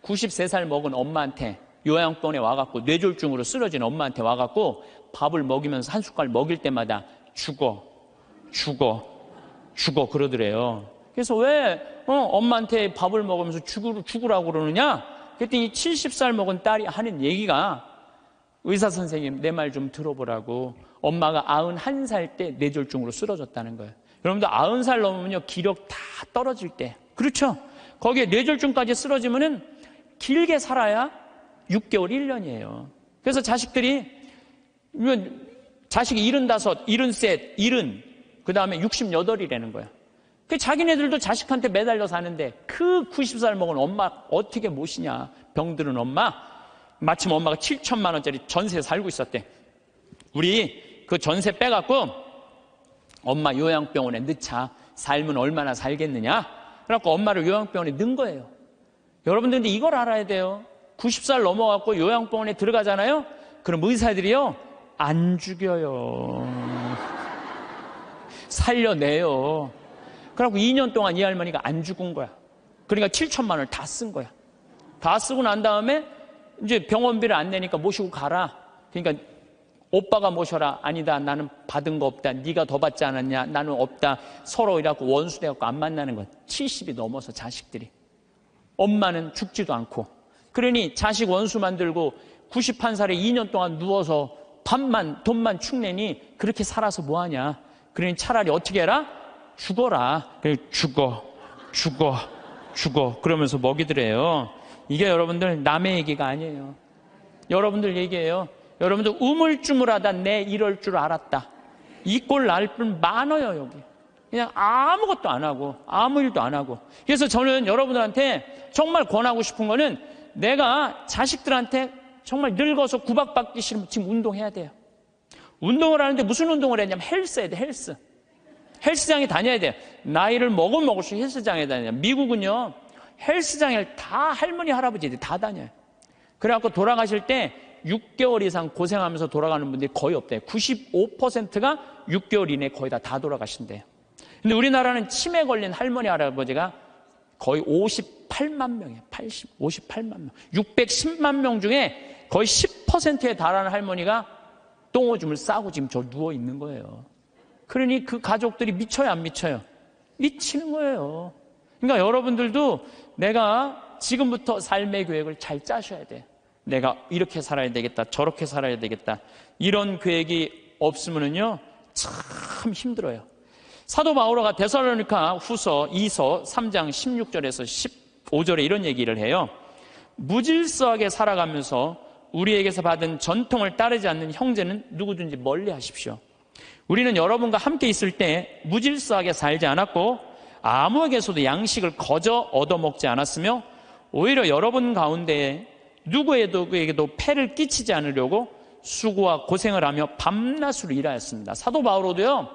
93살 먹은 엄마한테 요양병원에 와갖고 뇌졸중으로 쓰러진 엄마한테 와갖고 밥을 먹이면서 한 숟갈 먹일 때마다 죽어 그러더래요. 그래서 왜 엄마한테 밥을 먹으면서 죽으라고 그러느냐? 그랬더니 70살 먹은 딸이 하는 얘기가 의사 선생님 내 말 좀 들어보라고. 엄마가 91살 때 뇌졸중으로 쓰러졌다는 거예요. 여러분들 90살 넘으면요 기력 다 떨어질 때. 그렇죠? 거기에 뇌졸중까지 쓰러지면은 길게 살아야 6개월, 1년이에요. 그래서 자식이 75, 73, 70, 그 다음에 68이라는 거야. 그 자기네들도 자식한테 매달려 사는데 그 90살 먹은 엄마 어떻게 모시냐. 병들은 엄마. 마침 엄마가 7천만 원짜리 전세 살고 있었대. 우리 그 전세 빼갖고 엄마 요양병원에 넣자. 살면 얼마나 살겠느냐. 그래갖고 엄마를 요양병원에 넣은 거예요. 여러분들 근데 이걸 알아야 돼요. 90살 넘어갖고 요양병원에 들어가잖아요. 그럼 의사들이요 안 죽여요. 살려내요. 그래갖고 2년 동안 이 할머니가 안 죽은 거야. 그러니까 7천만 원을 다 쓴 거야. 다 쓰고 난 다음에 이제 병원비를 안 내니까 모시고 가라. 그러니까 오빠가 모셔라. 아니다. 나는 받은 거 없다. 네가 더 받지 않았냐. 나는 없다. 서로 이래갖고 원수돼갖고 안 만나는 거야. 70이 넘어서 자식들이. 엄마는 죽지도 않고. 그러니 자식 원수 만들고 91살에 2년 동안 누워서 돈만 축내니 그렇게 살아서 뭐하냐. 그러니 차라리 어떻게 해라? 죽어라. 그래, 죽어. 그러면서 먹이더래요. 이게 여러분들 남의 얘기가 아니에요. 여러분들 얘기예요. 여러분들 우물쭈물하다 내 이럴 줄 알았다. 이 꼴 날 뿐 많아요, 여기. 그냥 아무것도 안 하고, 아무 일도 안 하고. 그래서 저는 여러분들한테 정말 권하고 싶은 거는 내가 자식들한테 정말 늙어서 구박받기 싫으면 지금 운동해야 돼요. 운동을 하는데 무슨 운동을 했냐면 헬스 해야 돼, 헬스. 헬스장에 다녀야 돼요. 나이를 먹으면 먹을수록 헬스장에 다녀요. 미국은요, 헬스장에 다 할머니, 할아버지들이 다 다녀요. 그래갖고 돌아가실 때 6개월 이상 고생하면서 돌아가는 분들이 거의 없대요. 95%가 6개월 이내에 거의 다 돌아가신대요. 근데 우리나라는 치매 걸린 할머니, 할아버지가 거의 58만 명이에요. 58만 명. 610만 명 중에 거의 10%에 달하는 할머니가 똥오줌을 싸고 지금 저 누워 있는 거예요. 그러니 그 가족들이 미쳐요, 안 미쳐요? 미치는 거예요. 그러니까 여러분들도 내가 지금부터 삶의 계획을 잘 짜셔야 돼. 내가 이렇게 살아야 되겠다, 저렇게 살아야 되겠다. 이런 계획이 없으면요, 참 힘들어요. 사도 바오로가 데살로니가 후서 2서 3장 16절에서 15절에 이런 얘기를 해요. 무질서하게 살아가면서 우리에게서 받은 전통을 따르지 않는 형제는 누구든지 멀리 하십시오. 우리는 여러분과 함께 있을 때 무질서하게 살지 않았고 아무에게서도 양식을 거저 얻어먹지 않았으며 오히려 여러분 가운데 누구에게도 폐를 끼치지 않으려고 수고와 고생을 하며 밤낮으로 일하였습니다. 사도 바오로도요,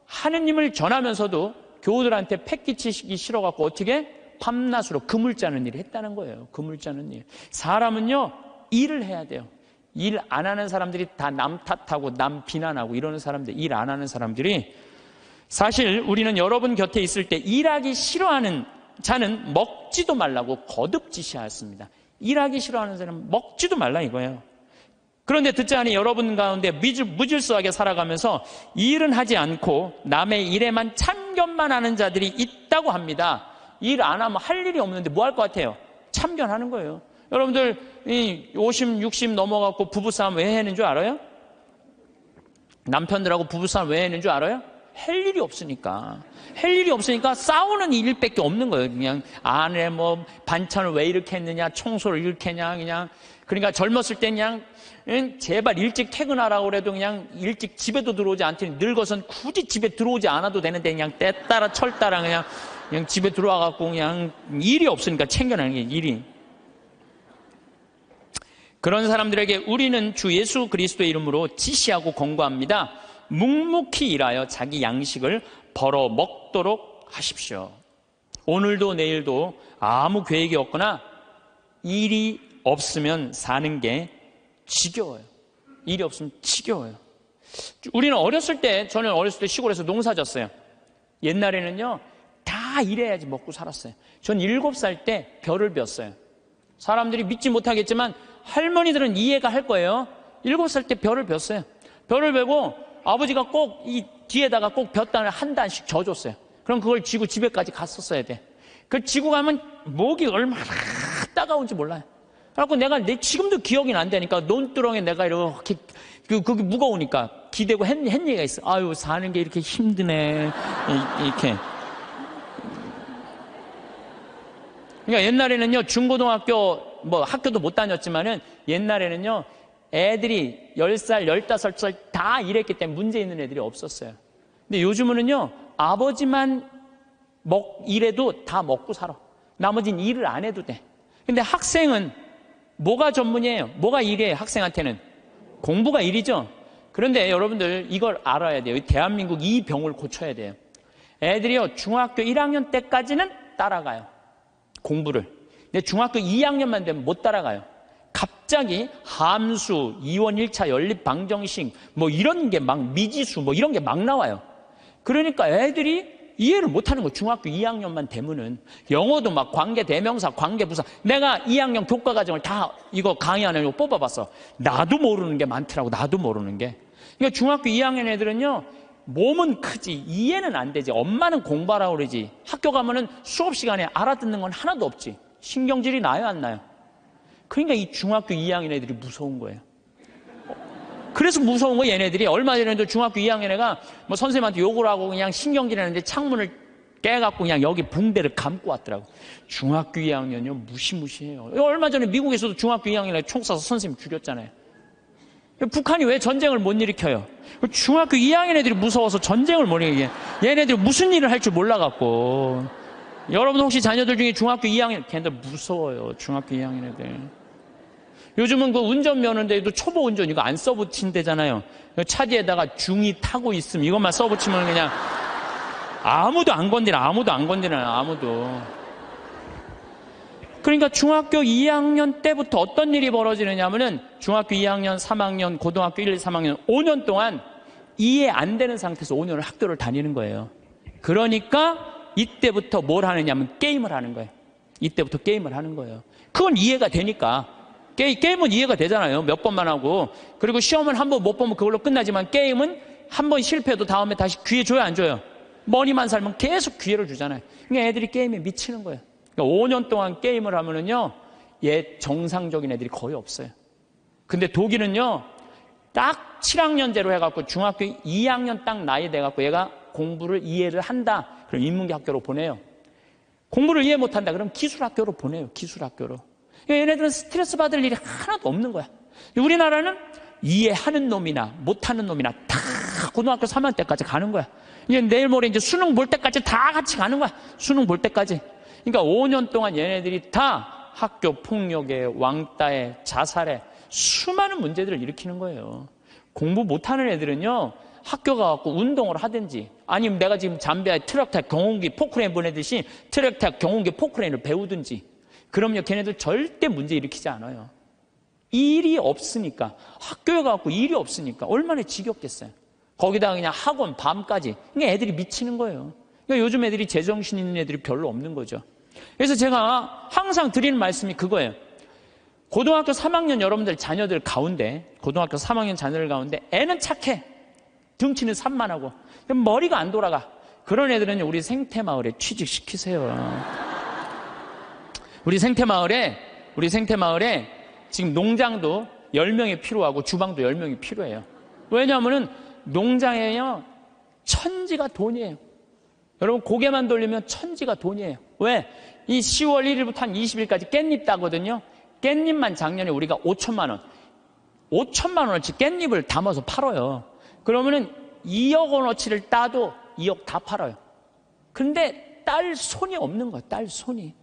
하느님을 전하면서도 교우들한테 폐 끼치기 싫어갖고 어떻게 밤낮으로 금을 짜는 일을 했다는 거예요. 금을 짜는 일. 사람은요, 일을 해야 돼요. 일 안 하는 사람들이 다 남 탓하고 남 비난하고 이러는 사람들, 일 안 하는 사람들이, 사실 우리는 여러분 곁에 있을 때 일하기 싫어하는 자는 먹지도 말라고 거듭지시하였습니다. 일하기 싫어하는 사람은 먹지도 말라 이거예요. 그런데 듣자니 여러분 가운데 무질서하게 살아가면서 일은 하지 않고 남의 일에만 참견만 하는 자들이 있다고 합니다. 일 안 하면 할 일이 없는데 뭐 할 것 같아요? 참견하는 거예요. 여러분들 50, 60 넘어갖고 부부싸움 왜 해는 줄 알아요? 남편들하고 부부싸움 왜 해는 줄 알아요? 할 일이 없으니까. 할 일이 없으니까 싸우는 일밖에 없는 거예요. 그냥 아내 뭐 반찬을 왜 이렇게 했느냐, 청소를 이렇게 했냐, 그냥. 그러니까 젊었을 때 그냥 제발 일찍 퇴근하라고 그래도 그냥 일찍 집에도 들어오지 않더니 늙어선 굳이 집에 들어오지 않아도 되는데 그냥 때 따라 철 따라 그냥 집에 들어와갖고 그냥 일이 없으니까 챙겨내는 게 일이. 그런 사람들에게 우리는 주 예수 그리스도의 이름으로 지시하고 권고합니다. 묵묵히 일하여 자기 양식을 벌어 먹도록 하십시오. 오늘도 내일도 아무 계획이 없거나 일이 없으면 사는 게 지겨워요. 일이 없으면 지겨워요. 우리는 저는 어렸을 때 시골에서 농사 졌어요. 옛날에는요, 다 일해야지 먹고 살았어요. 전 7살 때 벼를 뱄어요. 사람들이 믿지 못하겠지만 할머니들은 이해가 할 거예요. 7살 때 벼를 뱄어요. 벼를 베고 아버지가 꼭 이 뒤에다가 꼭 볕단을 한 단씩 져줬어요. 그럼 그걸 쥐고 집에까지 갔었어야 돼. 그걸 쥐고 가면 목이 얼마나 따가운지 몰라요. 그래갖고 지금도 기억이 안 되니까 논두렁에 내가 이렇게, 그게 무거우니까 기대고 한 얘기가 있어. 아유, 사는 게 이렇게 힘드네. 이렇게. 그러니까 옛날에는요, 중고등학교, 학교도 못 다녔지만은 옛날에는요, 애들이 10살, 15살 다 일했기 때문에 문제 있는 애들이 없었어요. 근데 요즘은요, 아버지만 일해도 다 먹고 살아. 나머지는 일을 안 해도 돼. 근데 학생은 뭐가 전문이에요? 뭐가 일이에요? 학생한테는 공부가 일이죠. 그런데 여러분들 이걸 알아야 돼요. 대한민국 이 병을 고쳐야 돼요. 애들이요, 중학교 1학년 때까지는 따라가요, 공부를. 근데 중학교 2학년만 되면 못 따라가요. 갑자기 함수, 2원 1차 연립 방정식 이런 게 막 미지수 이런 게 막 나와요. 그러니까 애들이 이해를 못하는 거예요. 중학교 2학년만 되면은. 영어도 막 관계 대명사, 관계 부사. 내가 2학년 교과 과정을 다 이거 강의하는 거 뽑아봤어. 나도 모르는 게 많더라고. 나도 모르는 게. 그러니까 중학교 2학년 애들은요, 몸은 크지 이해는 안 되지. 엄마는 공부하라고 그러지. 학교 가면은 수업 시간에 알아듣는 건 하나도 없지. 신경질이 나요, 안 나요? 그러니까 이 중학교 2학년 애들이 무서운 거예요. 그래서 무서운 거 얘네들이. 얼마 전에도 중학교 2학년 애가 뭐 선생님한테 욕을 하고 그냥 신경질 하는데 창문을 깨갖고 그냥 여기 붕대를 감고 왔더라고. 중학교 2학년이요? 무시무시해요. 얼마 전에 미국에서도 중학교 2학년 애 총 쏴서 선생님 죽였잖아요. 북한이 왜 전쟁을 못 일으켜요? 중학교 2학년 애들이 무서워서 전쟁을 못 일으켜요. 얘네들이 무슨 일을 할 줄 몰라갖고. 여러분 혹시 자녀들 중에 중학교 2학년, 걔네들 무서워요. 중학교 2학년 애들. 요즘은 그 운전면허인데도 초보 운전 이거 안 써붙인대잖아요. 차 뒤에다가 중2 타고 있으면 이것만 써붙이면 그냥 아무도 안 건드려요. 아무도. 그러니까 중학교 2학년 때부터 어떤 일이 벌어지느냐면은 중학교 2학년, 3학년, 고등학교 1, 3학년 5년 동안 이해 안 되는 상태에서 5년을 학교를 다니는 거예요. 그러니까 이때부터 뭘 하느냐면 게임을 하는 거예요. 이때부터 게임을 하는 거예요. 그건 이해가 되니까. 게임은 이해가 되잖아요. 몇 번만 하고. 그리고 시험은 한 번 못 보면 그걸로 끝나지만 게임은 한 번 실패해도 다음에 다시 기회 줘요, 안 줘요? 머리만 살면 계속 기회를 주잖아요. 그러니까 애들이 게임에 미치는 거예요. 그러니까 5년 동안 게임을 하면은요, 정상적인 애들이 거의 없어요. 근데 독일은요, 딱 7학년제로 해갖고 중학교 2학년 딱 나이 돼갖고 얘가 공부를 이해를 한다. 그럼 인문계학교로 보내요. 공부를 이해 못한다. 그럼 기술학교로 보내요. 기술학교로. 얘네들은 스트레스 받을 일이 하나도 없는 거야. 우리나라는 이해하는 놈이나 못하는 놈이나 다 고등학교 3학년 때까지 가는 거야. 이제 내일 모레 이제 수능 볼 때까지 다 같이 가는 거야. 수능 볼 때까지. 그러니까 5년 동안 얘네들이 다 학교 폭력에, 왕따에, 자살에 수많은 문제들을 일으키는 거예요. 공부 못하는 애들은요, 학교 가갖고 운동을 하든지 아니면 내가 지금 잠비아에 트랙터 경운기 포크레인 보내듯이 트랙터 경운기 포크레인을 배우든지. 그럼요, 걔네들 절대 문제 일으키지 않아요. 일이 없으니까. 학교에 가갖고 일이 없으니까 얼마나 지겹겠어요. 거기다가 그냥 학원 밤까지. 그러니까 애들이 미치는 거예요. 그러니까 요즘 애들이 제정신 있는 애들이 별로 없는 거죠. 그래서 제가 항상 드리는 말씀이 그거예요. 고등학교 3학년 여러분들 자녀들 가운데, 고등학교 3학년 자녀들 가운데 애는 착해. 등치는 산만하고 머리가 안 돌아가. 그런 애들은 우리 생태마을에 취직시키세요. 우리 생태마을에 지금 농장도 10명이 필요하고 주방도 10명이 필요해요. 왜냐하면은 농장에요, 천지가 돈이에요. 여러분 고개만 돌리면 천지가 돈이에요. 왜? 이 10월 1일부터 한 20일까지 깻잎 따거든요. 깻잎만 작년에 우리가 5천만 원어치 깻잎을 담아서 팔아요. 그러면은 2억 원어치를 따도 2억 다 팔아요. 근데 딸 손이 없는 거야. 딸 손이.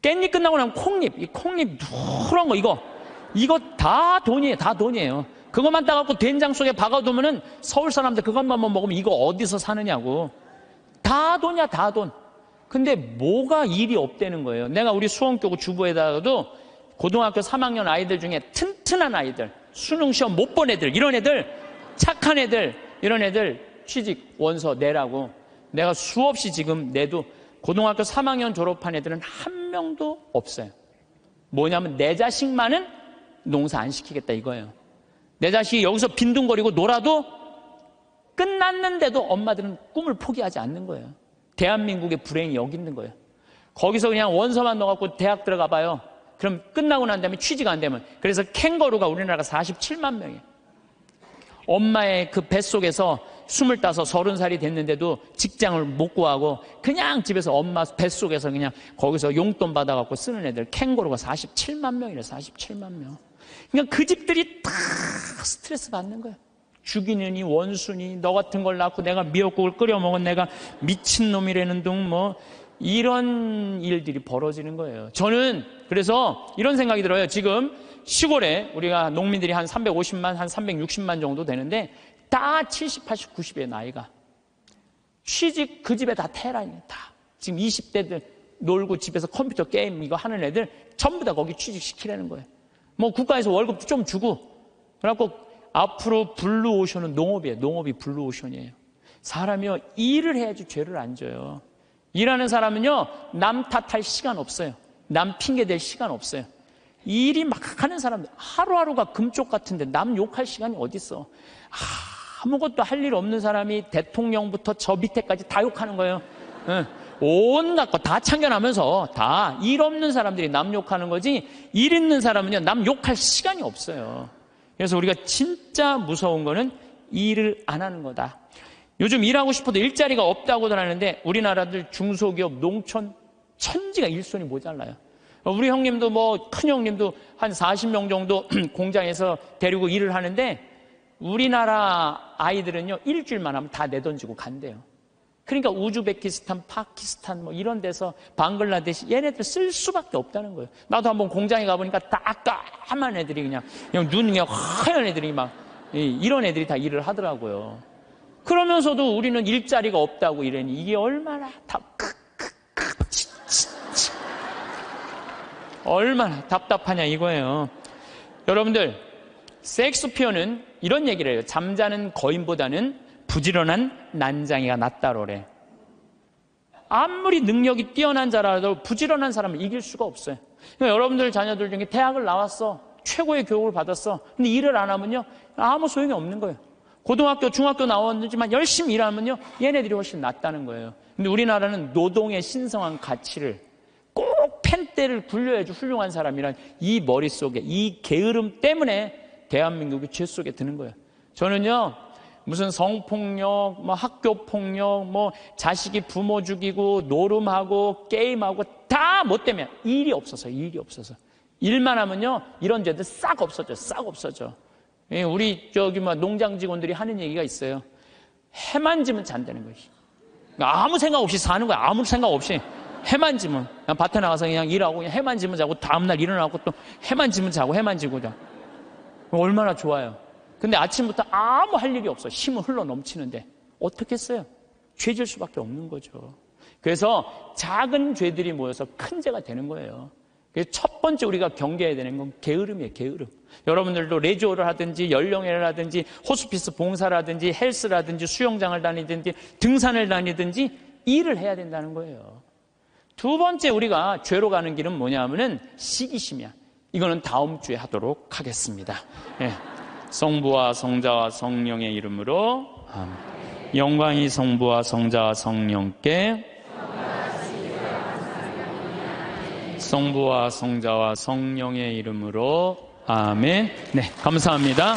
깻잎 끝나고 나면 콩잎, 이 콩잎 누런 거 이거 다 돈이에요. 다 돈이에요. 그것만 따갖고 된장 속에 박아두면은 서울 사람들 그것만 먹으면 이거 어디서 사느냐고. 다 돈이야, 다 돈. 근데 뭐가 일이 없다는 거예요. 내가 우리 수원교구 주부에다가도 고등학교 3학년 아이들 중에 튼튼한 아이들, 수능 시험 못 본 애들, 이런 애들, 착한 애들, 이런 애들 취직 원서 내라고 내가 수없이 지금 내도 고등학교 3학년 졸업한 애들은 한 명도 없어요. 뭐냐면 내 자식만은 농사 안 시키겠다 이거예요. 내 자식이 여기서 빈둥거리고 놀아도 끝났는데도 엄마들은 꿈을 포기하지 않는 거예요. 대한민국의 불행이 여기 있는 거예요. 거기서 그냥 원서만 넣어갖고 대학 들어가 봐요. 그럼 끝나고 난 다음에 취직 안 되면. 그래서 캥거루가 우리나라가 47만 명이에요. 엄마의 그 뱃속에서 25, 30살이 됐는데도 직장을 못 구하고 그냥 집에서 엄마 뱃속에서 그냥 거기서 용돈 받아갖고 쓰는 애들 캥거루가 47만 명이래. 47만 명. 그러니까 그 집들이 다 스트레스 받는 거예요. 죽이느니 원수니 너 같은 걸 낳고 내가 미역국을 끓여 먹은 내가 미친놈이라는 둥 뭐 이런 일들이 벌어지는 거예요. 저는 그래서 이런 생각이 들어요. 지금 시골에 우리가 농민들이 한 350만, 한 360만 정도 되는데 다 70, 80, 90의 나이가. 취직 그 집에 다 테란이에요. 다. 지금 20대들 놀고 집에서 컴퓨터 게임 이거 하는 애들 전부 다 거기 취직시키라는 거예요. 뭐 국가에서 월급도 좀 주고. 그래갖고 앞으로 블루오션은 농업이에요. 농업이 블루오션이에요. 사람이요, 일을 해야지 죄를 안 져요. 일하는 사람은요, 남 탓할 시간 없어요. 남 핑계댈 시간 없어요. 일이 막 하는 사람, 하루하루가 금쪽 같은데 남 욕할 시간이 어딨어. 아무것도 할 일 없는 사람이 대통령부터 저 밑에까지 다 욕하는 거예요. 온갖 거 다 참견하면서 다 일 없는 사람들이 남 욕하는 거지, 일 있는 사람은요 남 욕할 시간이 없어요. 그래서 우리가 진짜 무서운 거는 일을 안 하는 거다. 요즘 일하고 싶어도 일자리가 없다고들 하는데 우리나라들 중소기업, 농촌 천지가 일손이 모자라요. 우리 형님도 큰 형님도 한 40명 정도 공장에서 데리고 일을 하는데 우리나라 아이들은요 일주일만 하면 다 내던지고 간대요. 그러니까 우즈베키스탄, 파키스탄 이런 데서 방글라데시 얘네들 쓸 수밖에 없다는 거예요. 나도 한번 공장에 가보니까 다 까만 애들이 그냥 눈이 하얀 애들이 막 이런 애들이 다 일을 하더라고요. 그러면서도 우리는 일자리가 없다고 이러니 이게 얼마나 얼마나 답답하냐 이거예요. 여러분들, 섹스피어는 이런 얘기를 해요. 잠자는 거인보다는 부지런한 난장이가 낫다로래. 아무리 능력이 뛰어난 자라도 부지런한 사람을 이길 수가 없어요. 그러니까 여러분들 자녀들 중에 대학을 나왔어, 최고의 교육을 받았어, 근데 일을 안 하면요 아무 소용이 없는 거예요. 고등학교, 중학교 나왔지만 열심히 일하면요 얘네들이 훨씬 낫다는 거예요. 근데 우리나라는 노동의 신성한 가치를 꼭 펜대를 굴려야지 훌륭한 사람이란 이 머릿속에 이 게으름 때문에 대한민국이 죄 속에 드는 거예요. 저는요 무슨 성폭력, 학교폭력, 자식이 부모 죽이고 노름하고 게임하고 다 뭐 때문에 일이 없어서 일만 하면요 이런 죄들 싹 없어져. 우리 농장 직원들이 하는 얘기가 있어요. 해만 지면 잔다는 거지. 아무 생각 없이 사는 거야. 아무 생각 없이 해만 지면 그냥 밭에 나가서 그냥 일하고 그냥 해만 지면 자고 다음날 일어나고 또 해만 지면 자고 해만 지고 자. 얼마나 좋아요. 근데 아침부터 아무 할 일이 없어. 힘은 흘러 넘치는데 어떻게 했어요? 죄질 수밖에 없는 거죠. 그래서 작은 죄들이 모여서 큰 죄가 되는 거예요. 그래서 첫 번째 우리가 경계해야 되는 건 게으름이에요. 게으름. 여러분들도 레지오를 하든지 연령회를 하든지 호스피스 봉사라든지 헬스라든지 수영장을 다니든지 등산을 다니든지 일을 해야 된다는 거예요. 두 번째 우리가 죄로 가는 길은 뭐냐면은 시기심이야. 이거는 다음 주에 하도록 하겠습니다. 네. 성부와 성자와 성령의 이름으로 아멘. 영광이 성부와 성자와 성령께, 성부와 성자와 성령의 이름으로 아멘. 네, 감사합니다.